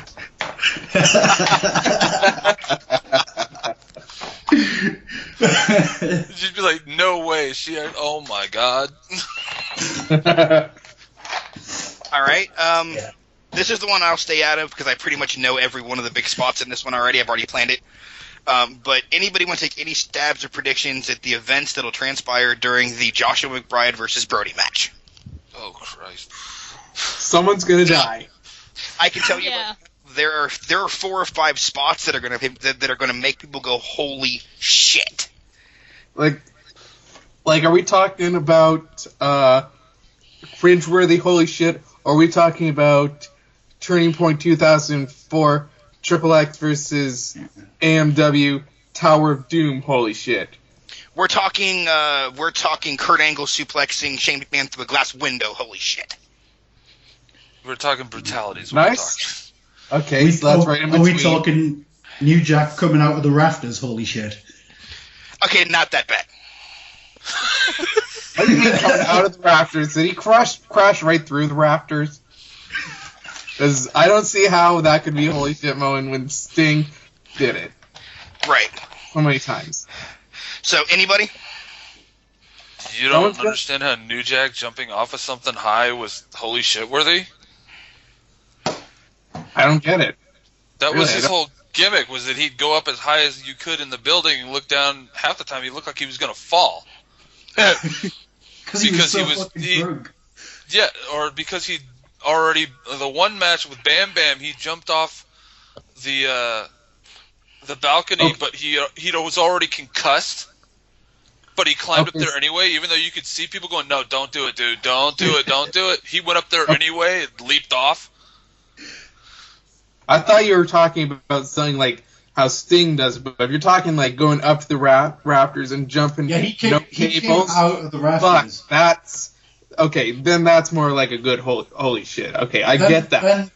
You'd be like, no way. Oh my god. All right. Yeah. This is the one I'll stay out of because I pretty much know every one of the big spots in this one already. I've already planned it. But anybody want to take any stabs or predictions at the events that'll transpire during the Joshua McBride versus Brody match? Oh, Christ. Someone's gonna die. I can tell you there are 4 or 5 spots that are gonna make people go, holy shit. Like, are we talking about cringeworthy holy shit? Or are we talking about Turning Point 2004 Triple X versus AMW Tower of Doom holy shit? We're talking Kurt Angle suplexing Shane McMahon through a glass window, holy shit. We're talking brutalities. Nice. Okay, so that's right in between. Are we talking New Jack coming out of the rafters? Holy shit. Okay, not that bad. What do you mean coming out of the rafters? Did he crash right through the rafters? Because I don't see how that could be a holy shit moment when Sting did it. Right. So many times. So, anybody? You don't understand how New Jack jumping off of something high was holy shit worthy? I don't get it. That was his whole gimmick, was that he'd go up as high as you could in the building and look down. Half the time he looked like he was going to fall. Because he was drunk. Yeah, or because he already, the one match with Bam Bam, he jumped off the balcony, but he was already concussed. But he climbed up there anyway, even though you could see people going, no, don't do it, dude. Don't do it, don't do it. He went up there anyway and leaped off. I thought you were talking about something like how Sting does, but if you're talking like going up to the rafters and jumping he came cables, out of the rafters. That's okay. Then that's more like a good holy shit. Okay, I get that.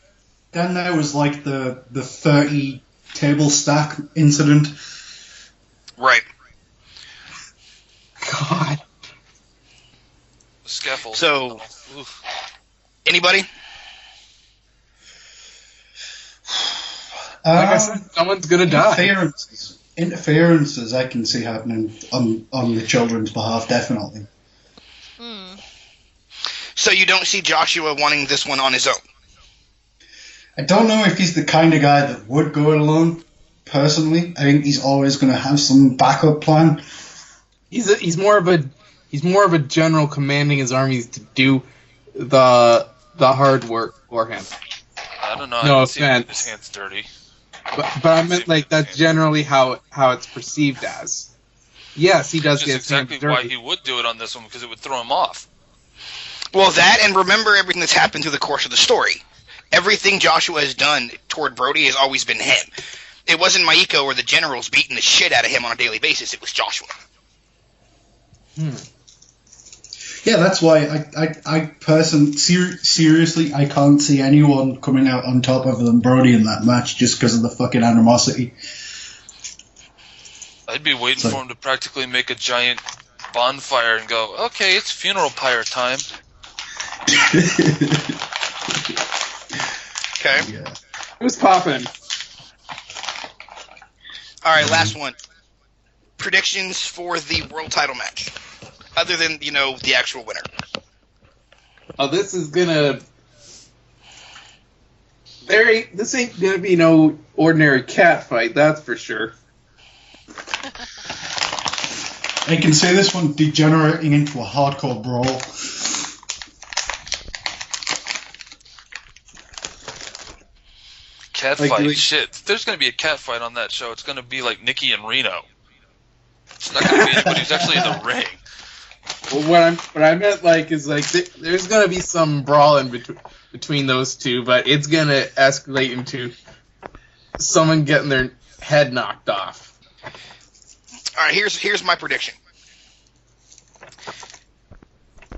Then there was like the 30 table stack incident. Right. God. Scaffold. So, anybody? Like I said, someone's gonna die. Interferences I can see happening on the children's behalf, definitely. So you don't see Joshua wanting this one on his own? I don't know if he's the kind of guy that would go it alone, personally. I think he's always going to have some backup plan. He's more of a general commanding his armies to do the hard work for him. I don't know. No I can offense. see his hands dirty. But I meant like that's generally how it's perceived as. Yes, he does Which get is exactly dirty. why he would do it on this one, because it would throw him off. Well, that, and remember everything that's happened through the course of the story. Everything Joshua has done toward Brody has always been him. It wasn't Maiko or the generals beating the shit out of him on a daily basis. It was Joshua. Yeah, that's why I personally, seriously, I can't see anyone coming out on top other than Brody in that match just because of the fucking animosity. I'd be waiting for him to practically make a giant bonfire and go, okay, it's funeral pyre time. Okay. Yeah. Who's popping? All right, last one. Predictions for the world title match, other than the actual winner. Oh, this is gonna. This ain't gonna be no ordinary cat fight, that's for sure. I can see this one degenerating into a hardcore brawl. Cat fight, shit. If there's going to be a cat fight on that show, it's going to be like Nikki and Reno. It's not going to be anybody who's actually in the ring. Well, what I meant is there's gonna be some brawl in between those two, but it's gonna escalate into someone getting their head knocked off. All right, here's my prediction.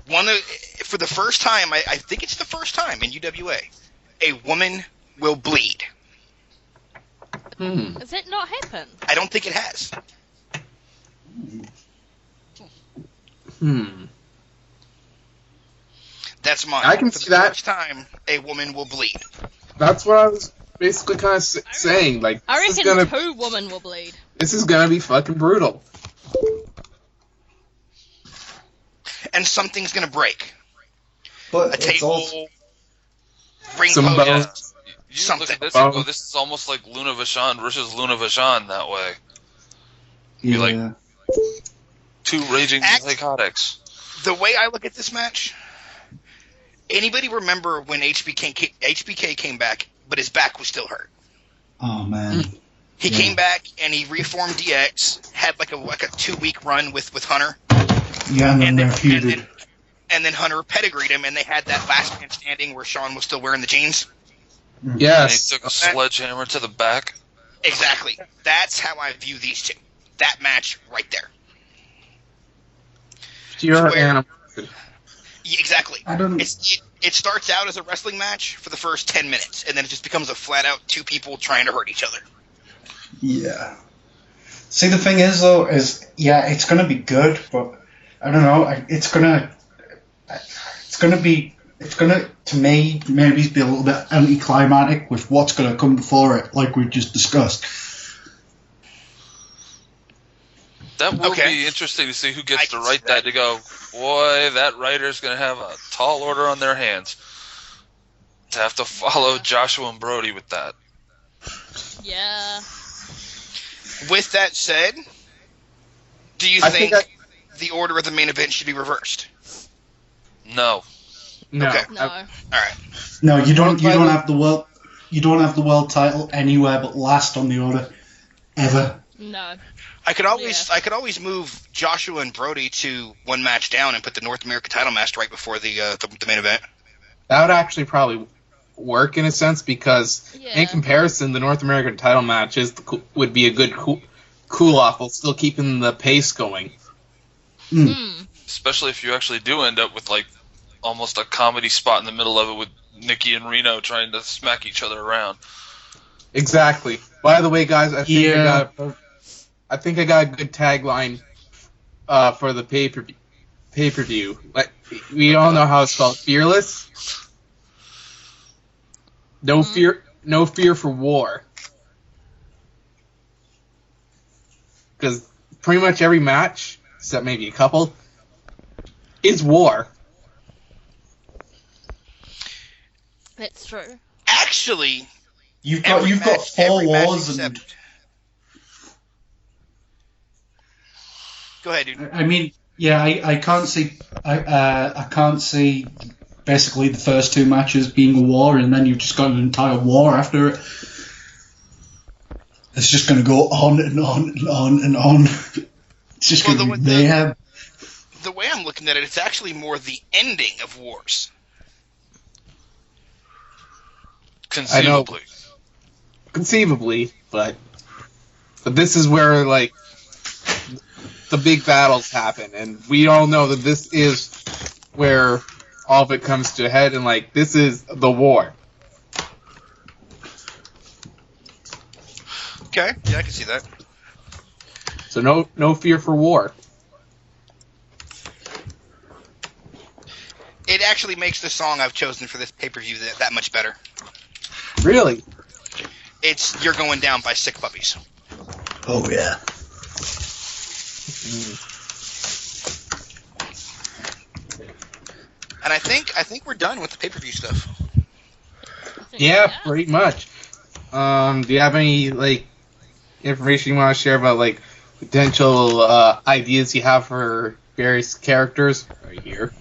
For the first time, I think it's the first time in UWA, a woman will bleed. Has it not happened? I don't think it has. That's mine. I can For see the that. first time, a woman will bleed. That's what I was basically kind of saying. Like, I this is reckon gonna, 2 women will bleed. this is gonna be fucking brutal. And something's gonna break. But A it's table, also, ring Some post. bones. You Something. look at this and go, this is almost like Luna Vachon versus Luna Vachon that way. Be Yeah. like- Two raging psychotics. The way I look at this match, anybody remember when HBK came back, but his back was still hurt? Oh man. He Yeah. came back and he reformed DX, had like a 2-week run with Hunter, Yeah, and then and they're then, feuded. and then Hunter pedigreed him, and they had that last man standing where Shawn was still wearing the jeans. And he Yes. took a sledgehammer to the back. Exactly. That's how I view these two. That match right there. Pure Where- animal. Yeah, exactly. I don't. It starts out as a wrestling match for the first 10 minutes, and then it just becomes a flat-out two people trying to hurt each other. Yeah. See, the thing is, though, it's going to be good, but I don't know. It's going to, to me, maybe be a little bit anticlimactic with what's going to come before it, like we just discussed. That will Okay. be interesting to see who I gets to can write see that. that to go, boy, that writer's going to have a tall order on their hands. To have to follow Joshua and Brody with that. Yeah. With that said, do you I think, think the order of the main event should be reversed? No. No. Okay. No. All right. No, you don't Title- have the world. You don't have the world title anywhere but last on the order, ever. No. I could always move Joshua and Brody to one match down and put the North American title match right before the main event. That would actually probably work in a sense because Yeah. in comparison, the North American title match would be a good cool off while still keeping the pace going. Hmm. Especially if you actually do end up with, like, almost a comedy spot in the middle of it with Nikki and Reno trying to smack each other around. Exactly. By the way, guys, I think Yeah. I got a good tagline for the pay-per-view. Like, we all know how it's spelled, fearless. No fear for war. Because pretty much every match, except maybe a couple, is war. That's true. Actually, You've got every four every match wars, and except- Go ahead, dude. I mean, yeah, I can't see. I can't see basically the first two matches being a war, and then you've just got an entire war after it. It's just going to go on and on and on and on. It's just Well, going to be the- mayhem. The way I'm looking at it, it's actually more the ending of wars. Conceivably. Conceivably, but this is where, like, the big battles happen, and we all know that this is where all of it comes to a head, and, like, this is the war. Okay, yeah, I can see that. So no fear for war. It actually makes the song I've chosen for this pay-per-view that much better. Really? It's "You're Going Down" by Sick Puppies. Oh yeah. And I think we're done with the pay-per-view stuff. I think- Yeah, pretty much. Do you have any, like, information you want to share about, like, potential ideas you have for various characters right here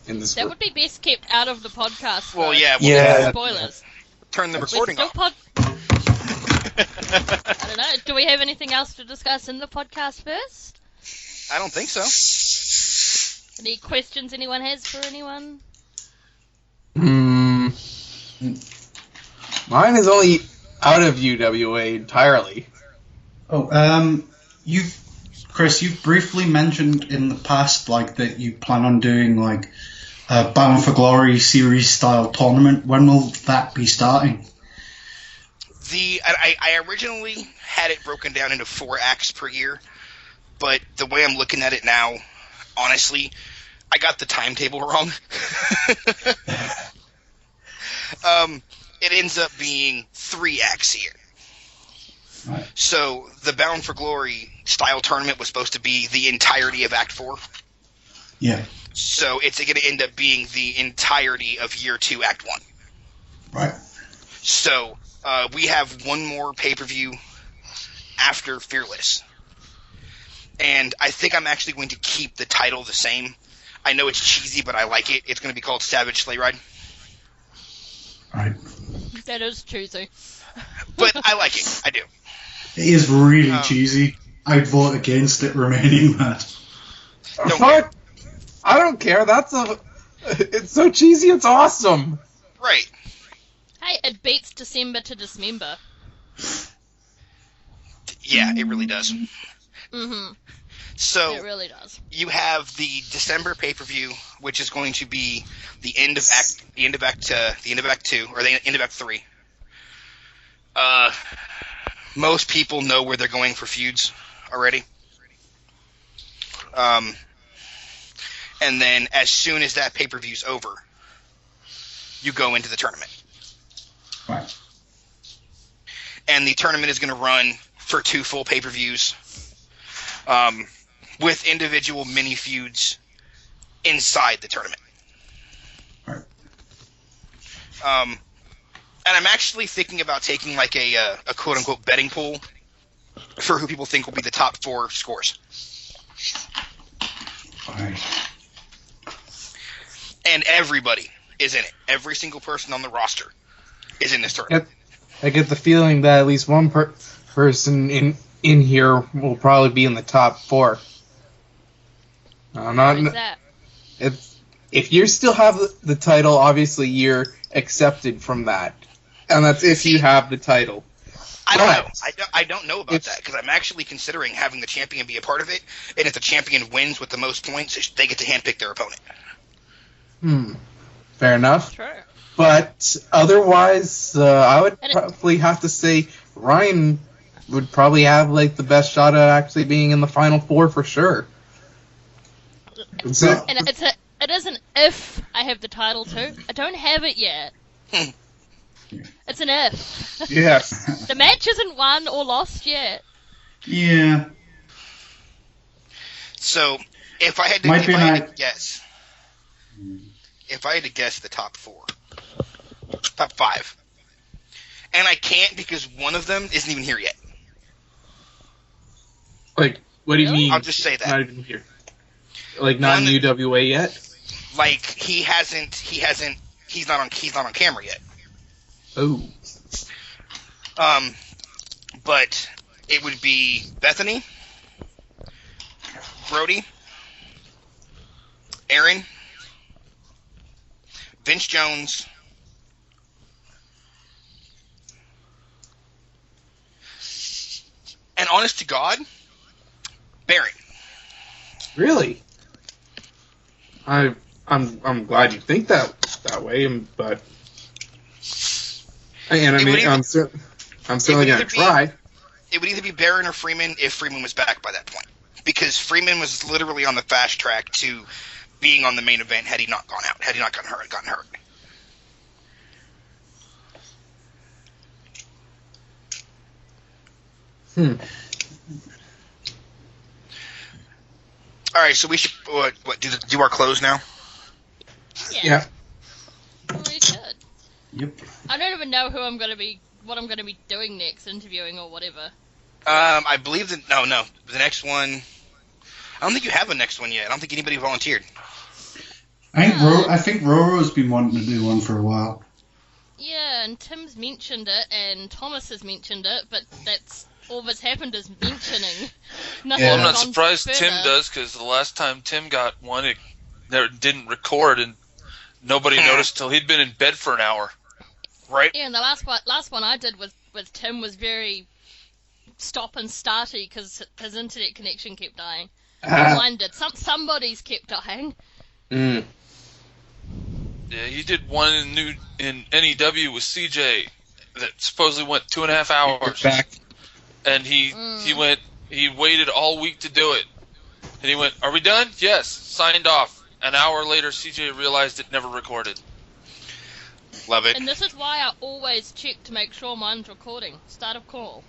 in this? That would be best kept out of the podcast. Well, though. yeah, we'll Yeah. Spoilers. turn the We're recording still off. I don't know. Do we have anything else to discuss in the podcast first? I don't think so. Any questions anyone has for anyone? Mine is only out of UWA entirely. Oh, Chris, you've briefly mentioned in the past, like, that you plan on doing, like, a Bound for Glory series style tournament. When will that be starting? I originally had it broken down into 4 acts per year, but the way I'm looking at it now, honestly, I got the timetable wrong. It ends up being 3 acts a year. Right. So the Bound for Glory style tournament was supposed to be the entirety of Act 4. Yeah. So it's going to end up being the entirety of Year 2, Act 1. Right. So we have one more pay-per-view after Fearless. And I think I'm actually going to keep the title the same. I know it's cheesy, but I like it. It's going to be called Savage Sleigh Ride. Right. That is cheesy. But I like it. I do. It is really cheesy. I'd vote against it remaining that. What? I don't care. It's so cheesy. It's awesome. Right. Hey, it beats December to Dismember. Yeah, it really does. Mm-hmm. So It really does. you have the December pay-per-view, which is going to be the end of Act 2, or the end of Act 3. Most people know where they're going for feuds already. And then as soon as that pay-per-view's over, you go into the tournament. Right. And the tournament is going to run for 2 full pay-per-views, with individual mini feuds inside the tournament. Right. And I'm actually thinking about taking like a quote-unquote betting pool for who people think will be the top 4 scores. Right. And everybody is in it. Every single person on the roster is in this tournament. I get the feeling that at least one person in here will probably be in the top 4. Why is that? If you still have the title, obviously you're accepted from that, and that's if you have the title. I don't know. I don't know about that, because I'm actually considering having the champion be a part of it, and if the champion wins with the most points, they get to handpick their opponent. Fair enough. True. But otherwise, I would And probably have to say Ryan would probably have like the best shot at actually being in the final 4 for sure. And it isn't if I have the title too. I don't have it yet. It's an if. Yes. The match isn't won or lost yet. Yeah. So, if I had to guess the top 4, top 5, and I can't because one of them isn't even here yet. Like, what do you mean? I'll just say that. Not even here. Like, not in UWA yet? Like, he's not on camera yet. Oh. But it would be Bethany, Brody, Aaron, Vince Jones, and honest to God, Baron. Really? I'm glad you think that way, but I'm certainly gonna try. It would either be Baron or Freeman if Freeman was back by that point, because Freeman was literally on the fast track to being on the main event had he not gone out, had he not gotten hurt. All right, so we should do our close now. Yeah. We should. Yep. I don't even know what I'm going to be doing next, interviewing or whatever. I believe that no, the next one. I don't think you have a next one yet. I don't think anybody volunteered. I think Roro's been wanting to do one for a while. Yeah, and Tim's mentioned it, and Thomas has mentioned it, but that's all that's happened is mentioning. Nothing Well, I'm not gone surprised further. Tim does, because the last time Tim got one, it didn't record, and nobody noticed till he'd been in bed for an hour. Right? Yeah, and the last one I did with Tim was very stop and starty because his internet connection kept dying. Mine did. Somebody's kept dying. Yeah, he did one in NEW with CJ that supposedly went 2.5 hours. Back. And he waited all week to do it. And he went, "Are we done?" Yes. Signed off. An hour later, CJ realized it never recorded. Love it. And this is why I always check to make sure mine's recording. Start of call.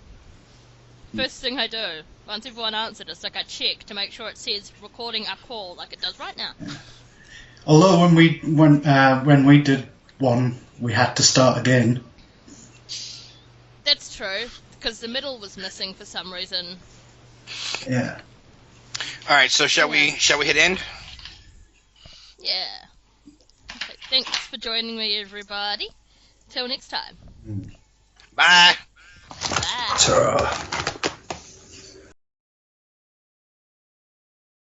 First thing I do, once everyone answered, it's like I check to make sure it says recording a call like it does right now. Although when we did one we had to start again. That's true, because the middle was missing for some reason. Yeah. All right, so shall we hit end? Yeah. Okay, thanks for joining me, everybody. Till next time. Bye. Bye. Ta-ra.